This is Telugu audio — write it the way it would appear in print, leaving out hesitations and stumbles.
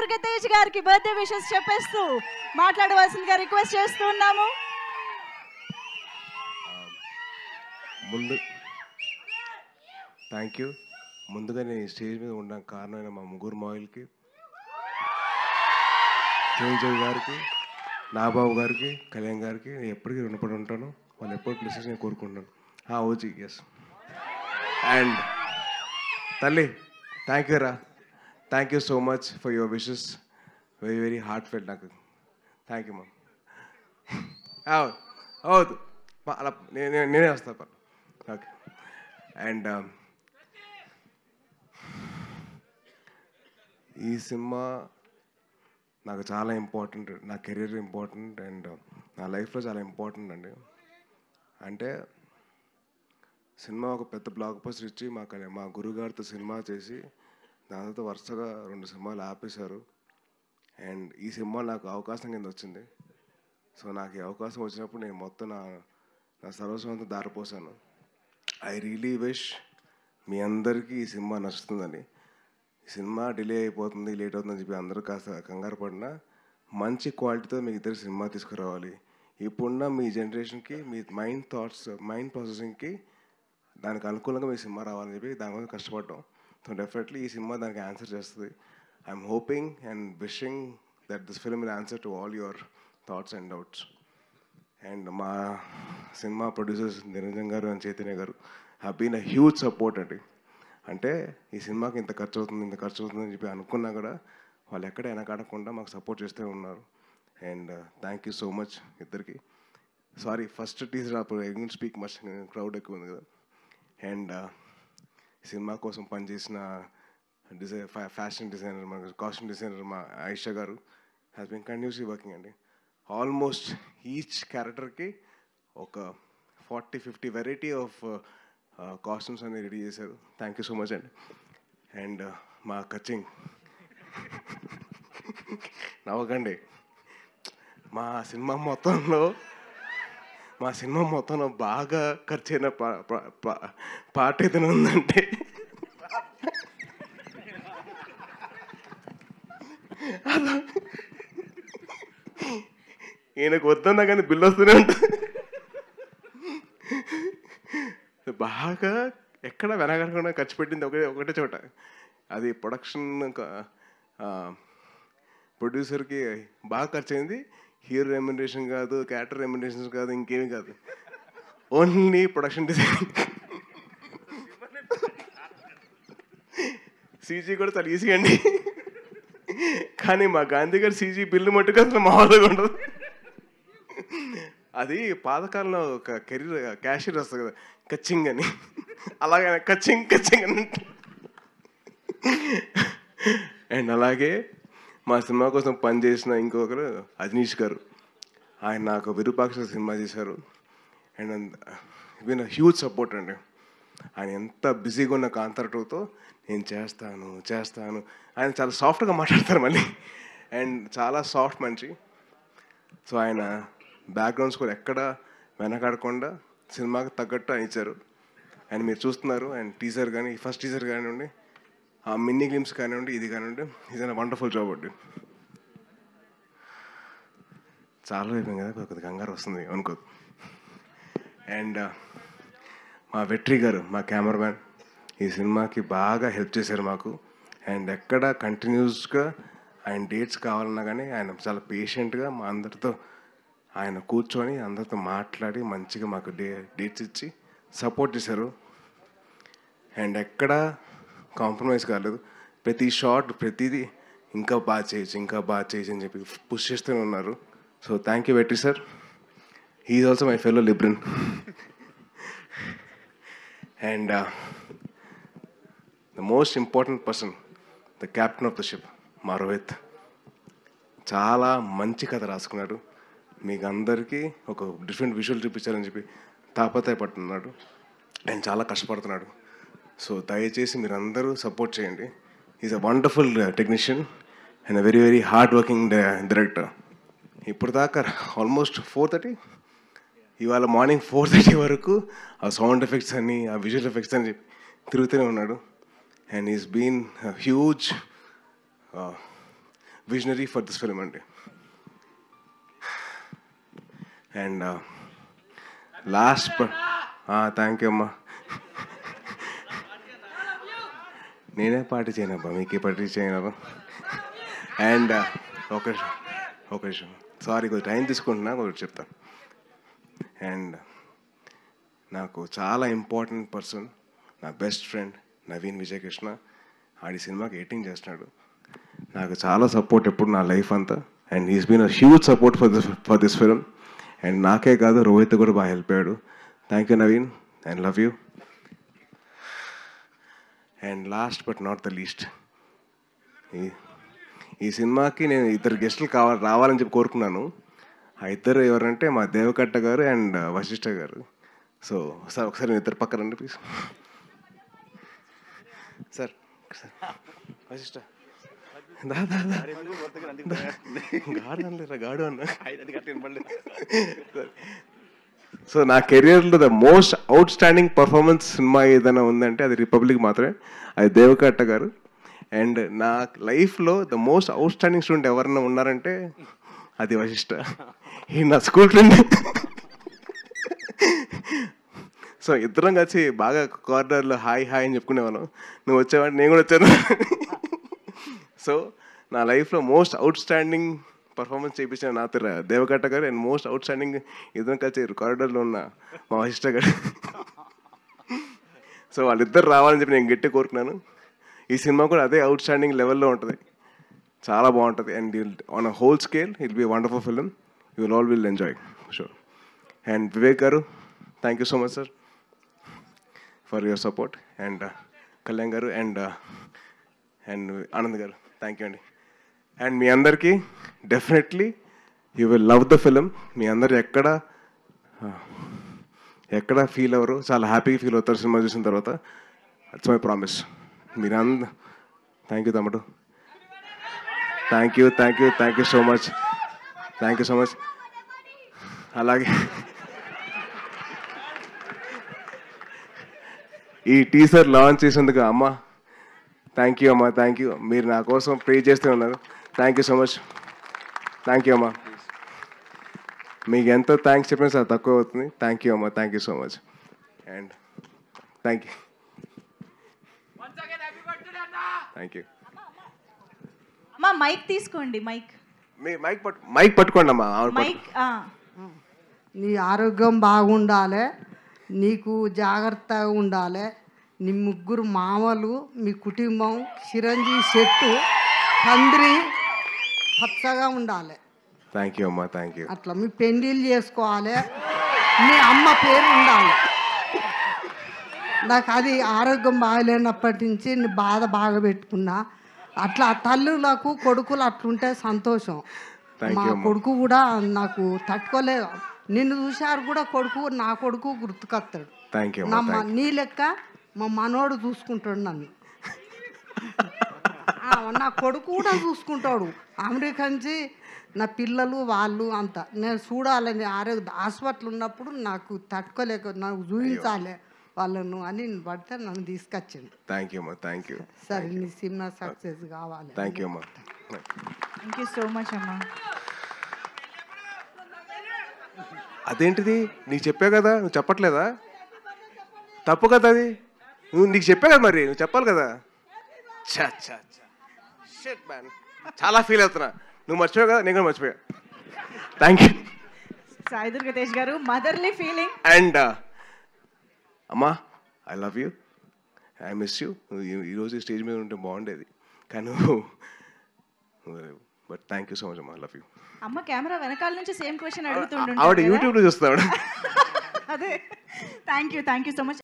దుర్గతేజ్ గారికి బర్త్డే విషెస్ చెప్పేస్తూ మాట్లాడవలసిందిగా రిక్వెస్ట్ చేస్తున్నాము. ముందు థ్యాంక్ యూ. ముందుగా నేను స్టేజ్ మీద ఉండడానికి కారణమైన మా ముగ్గురు మాయిల్కి, తేజవ్ గారికి, నాబాబు గారికి, కళ్యాణ్ గారికి నేను ఎప్పటికీ రుణపడి ఉంటాను. వాళ్ళు ఎప్పుడు ప్లేసెస్ నేను కోరుకుంటున్నాను. ఓజీ ఎస్. అండ్ తల్లి థ్యాంక్ యూ రా, thank you so much for your wishes. Very very heartfelt నాకు. Thank you ma'am. అవుదు అలా నేనే వస్తాను. ఓకే. అండ్ ఈ సినిమా నాకు చాలా ఇంపార్టెంట్, నా కెరీర్ ఇంపార్టెంట్ అండ్ నా లైఫ్లో చాలా ఇంపార్టెంట్ అండి. అంటే సినిమా ఒక పెద్ద బ్లాక్ బస్టర్ ఇచ్చి మా గురుగారితో సినిమా చేసి దాని తర్వాత వరుసగా 2 సినిమాలు ఆపేశారు. అండ్ ఈ సినిమా నాకు అవకాశం కింద వచ్చింది. సో నాకు ఈ అవకాశం వచ్చినప్పుడు నేను మొత్తం నా సర్వస్వంతో దారిపోసాను. ఐ రియలీ విష్ మీ అందరికీ ఈ సినిమా నచ్చుతుందని. ఈ సినిమా డిలే అయిపోతుంది, లేట్ అవుతుందని చెప్పి అందరూ కాస్త కంగారు పడినా మంచి క్వాలిటీతో మీకు ఇద్దరు సినిమా తీసుకురావాలి. ఇప్పుడున్న మీ జనరేషన్కి, మీ మైండ్ థాట్స్, మైండ్ ప్రాసెసింగ్కి దానికి అనుకూలంగా మీ సినిమా రావాలని చెప్పి దానికోసం కష్టపడ్డాం. సో డెఫినెట్లీ ఈ సినిమా దానికి ఆన్సర్ చేస్తుంది. I'm hoping and wishing that this film will answer to all your thoughts and doubts. And మా సినిమా producers Niranjan garu and Chaitanya garu have been a huge support అండి. అంటే ఈ సినిమాకి ఇంత ఖర్చు అవుతుందని చెప్పి అనుకున్నా కూడా వాళ్ళు ఎక్కడ వెనకాడకుండా మాకు సపోర్ట్ చేస్తూ ఉన్నారు. And thank you so much ఇద్దరికి. సారీ ఫస్ట్ టీజర్ అప్పుడు I don't speak much, crowd ఎక్కువ ఉంది కదా. అండ్ సినిమా కోసం పనిచేసిన ఫ్యాషన్ డిజైనర్, మా కాస్ట్యూమ్ డిజైనర్ మా ఆయిషా గారు హ్యాస్ బీన్ కంటిన్యూస్లీ వర్కింగ్ అండి. ఆల్మోస్ట్ ఈచ్ క్యారెక్టర్కి ఒక 40-50 వెరైటీ ఆఫ్ కాస్ట్యూమ్స్ అనేది రెడీ చేశారు. థ్యాంక్ యూ సో మచ్ అండి. అండ్ మా కచింగ్ నవ్వకండి. మా సినిమా మొత్తంలో బాగా ఖర్చైన పాట ఏదైనా ఉందంటే అలా ఈయనకు వద్దన్నా కానీ బిల్లు వస్తూనే ఉంటుంది. బాగా ఎక్కడ వెనకడకుండా ఖర్చు పెట్టింది ఒకటే చోట. అది ప్రొడ్యూసర్కి బాగా ఖర్చు అయింది. హీరో రెమ్యునరేషన్ కాదు, క్యారెక్టర్ రెమ్యునరేషన్స్ కాదు, ఇంకేమీ కాదు, ఓన్లీ ప్రొడక్షన్ డిజైన్. సీజీ కూడా చాలా ఈజీ అండి, కానీ మా గాంధీ గారు సీజీ బిల్లు మట్టుకు అసలు మామూలుగా ఉండదు. అది పాతకాలంలో ఒక క్యాషియర్ వస్తుంది కదా, కచ్చింగ్ అని, అలాగే కచ్చింగ్ అని. అండ్ అలాగే మా సినిమా కోసం పనిచేసిన ఇంకొకరు అజనీష్ గారు, ఆయన నాకు విరూపాక్ష సినిమా చేశారు. అండ్ ఈవెన్ హ్యూజ్ సపోర్ట్ అండి. ఆయన ఎంత బిజీగా ఉన్న కాంతారటోతో నేను చేస్తాను. ఆయన చాలా సాఫ్ట్గా మాట్లాడతారు మళ్ళీ, అండ్ చాలా సాఫ్ట్ మనిషి. సో ఆయన బ్యాక్గ్రౌండ్ స్కోర్ ఎక్కడ వెనకాడకుండా సినిమాకి తగ్గట్టు ఆయన ఇచ్చారు. అండ్ మీరు చూస్తున్నారు. అండ్ టీజర్ కానీ, ఫస్ట్ టీజర్ కానివ్వండి, ఆ మినీ గ్లిమ్స్ కానివ్వండి, ఇది కానివ్వండి, ఇది వండర్ఫుల్ జాబ్ అండి. చాలా అయిపోయింది కదా, కొద్దిగా కంగారు వస్తుంది అనుకోదు. అండ్ మా వెట్రి గారు, మా కెమెరామ్యాన్, ఈ సినిమాకి బాగా హెల్ప్ చేశారు మాకు. అండ్ ఎక్కడ కంటిన్యూస్గా ఆయన డేట్స్ కావాలన్నా కానీ ఆయన చాలా పేషెంట్గా మా అందరితో ఆయన కూర్చొని అందరితో మాట్లాడి మంచిగా మాకు డేట్స్ ఇచ్చి సపోర్ట్ చేశారు. అండ్ ఎక్కడ కాంప్రమైజ్ కాలేదు. ప్రతి షాట్, ప్రతిదీ ఇంకా బాగా చేయొచ్చు అని చెప్పి పుష్ చేస్తూనే ఉన్నారు. So thank you Vetri sir. He is also my fellow Libran. And the most important person, the captain of the ship, మా రోహిత్, చాలా మంచి కథ రాసుకున్నాడు. మీకు అందరికీ ఒక డిఫరెంట్ విజువల్ చూపించాలని చెప్పి తాపత్రయపడుతున్నాడు అండ్ చాలా కష్టపడుతున్నాడు. సో దయచేసి మీరు అందరూ సపోర్ట్ చేయండి. Is a wonderful technician and a very very hard working director. ఇప్పుడు దాకా ఆల్మోస్ట్ 4:30, ఇవాళ మార్నింగ్ 4:30 వరకు ఆ సౌండ్ ఎఫెక్ట్స్ అని, ఆ విజువల్ ఎఫెక్ట్స్ అని చెప్పి తిరుగుతూనే ఉన్నాడు. And is been huge visionary for this film అండి. అండ్ లాస్ట్ థ్యాంక్ యూ అమ్మా. నేనే పార్టీ చేయనబ్బా, మీకే పార్టీ చేయనబ్బా. అండ్ ఒక విషయం సారీ, కొంచెం టైం తీసుకుంటున్నా, కొంచెం చెప్తాను. అండ్ నాకు చాలా ఇంపార్టెంట్ పర్సన్, నా బెస్ట్ ఫ్రెండ్ నవీన్ విజయకృష్ణ. ఆడి సినిమాకి ఎడిటింగ్ చేస్తున్నాడు. నాకు చాలా సపోర్ట్ ఎప్పుడు నా లైఫ్ అంతా. And he's been a huge support for this film. And నాకే కాదు, రోహిత్ కూడా బాగా హెల్ప్ అయ్యాడు. Thank you Naveen, and love you. And last but not the least, ఈ సినిమాకి నేను ఇద్దరు గెస్టులు రావాలని చెప్పి కోరుకున్నాను. ఆ ఇద్దరు ఎవరంటే మా దేవకట్ట గారు అండ్ వశిష్ఠ గారు. సో సార్ ఒకసారి నేను ఇద్దరు పక్కన రండి ప్లీజ్. సార్ వశిష్ఠ గాడు అన్న. సో నా కెరియర్లో the most out standing performance cinema ఏదైనా ఉందంటే అది రిపబ్లిక్ మాత్రమే, అది దేవకట్ట గారు. అండ్ నా లైఫ్లో the most out standing student ఎవరన్నా ఉన్నారంటే అది వశిష్ఠ. ఈ నా స్కూల్ ఫ్రెండ్. సో ఇద్దరం కలిసి బాగా కార్నర్లో హాయ్ హాయ్ అని చెప్పుకునేవాళ్ళం. నువ్వు వచ్చావంటే నేను కూడా వచ్చాను. సో నా లైఫ్లో మోస్ట్ అవుట్ స్టాండింగ్ పర్ఫార్మెన్స్ చేయించిన నా దేవకట్ట గారు. అండ్ మోస్ట్ అవుట్ స్టాండింగ్ ఇద్దరం కలిసి కారిడార్లో ఉన్న మా వశిష్ఠ గారు. సో వాళ్ళిద్దరు రావాలని చెప్పి నేను గట్టి కోరుకున్నాను. ఈ సినిమా కూడా అదే అవుట్ స్టాండింగ్ లెవెల్లో ఉంటుంది, చాలా బాగుంటుంది. And on a whole scale it be wonderful film, you will all will enjoy sure. And Vivek గారు, thank you so much sir for your support. And Kalyan గారు అండ్ ఆనంద్ గారు, థ్యాంక్ యూ అండి. అండ్ మీ అందరికీ definitely you will love the film. మీ అందరు ఎక్కడ ఫీల్ అవ్వరు, చాలా హ్యాపీగా ఫీల్ అవుతారు సినిమా చూసిన తర్వాత. It's my promise. Thank you తమ్ముడు, థ్యాంక్ యూ సో మచ్. అలాగే ఈ టీజర్ లాంచ్ చేసేందుకు అమ్మ థ్యాంక్ యూ అమ్మా, థ్యాంక్ యూ. మీరు నా కోసం ప్రే చేస్తూ ఉన్నారు. Thank you so much. Thank you అమ్మా. మీకు ఎంతో థ్యాంక్స్ చెప్పినా సార్ తక్కువ అవుతుంది. థ్యాంక్ యూ అమ్మా, thank you so much. And thank you. అమ్మా మైక్ తీసుకోండి, మైక్ పట్టుకోండి అమ్మా. నీ ఆరోగ్యం బాగుండాలి, నీకు జాగ్రత్తగా ఉండాలి. నీ ముగ్గురు మామలు, మీ కుటుంబం చిరంజీవి చెట్టు తండ్రి పచ్చగా ఉండాలి. థ్యాంక్ యూ అమ్మా, థ్యాంక్ యూ. అట్లా మీ పెళ్ళిళ్ళు చేసుకోవాలి, మీ అమ్మ పేరు ఉండాలి. నాకు అది ఆరోగ్యం బాగలేనప్పటి నుంచి నీ బాధ బాగా పెట్టుకున్నా. అట్లా తల్లులకు కొడుకులు అట్లుంటే సంతోషం. మా కొడుకు కూడా నాకు తట్టుకోలేదు. నిన్ను చూశారు కూడా నా కొడుకు గుర్తుకొస్తాడు. నీ లెక్క మా మనోడు చూసుకుంటాడు నన్ను. నా కొడుకు కూడా చూసుకుంటాడు. అమెరికా నుంచి నా పిల్లలు వాళ్ళు అంతా నేను చూడాలని హాస్పిటల్ ఉన్నప్పుడు నాకు తట్టుకోలేక నాకు చూపించాలి వాళ్ళను అని పడితే నన్ను తీసుకొచ్చింది. థ్యాంక్ యూ అమ్మా, థ్యాంక్ యూ. సరే నీ సినిమా సక్సెస్ కావాలి. థ్యాంక్ యూ అమ్మా. థ్యాంక్ యూ సో మచ్ అమ్మా. అదేంటిది నీకు చెప్పా కదా, నువ్వు చెప్పట్లేదా? తప్పు కదా అది. నీకు చెప్పా కదా, మరి నువ్వు చెప్పాలి కదా. షిట్ మ్యాన్, చాలా ఫీల్ అవుతున్నా. నువ్వు మర్చిపోయావు కదా, నేను కూడా మర్చిపోయా. థ్యాంక్ యూ సాయి దుర్గా తేజ్ గారు. Motherly feeling. అండ్ అమ్మా I love you, I miss you. ఈరోజు స్టేజ్ మీద ఉంటే బాగుండేది కానీ, but thank you so much అమ్మా, ఐ లవ్ యూ. అమ్మ కెమెరా వెనకాల నుంచి సేమ్ క్వశ్చన్ అడుగుతుండే. ఆవిడ యూట్యూబ్లో చూస్తాడు. అదే. Thank you so much.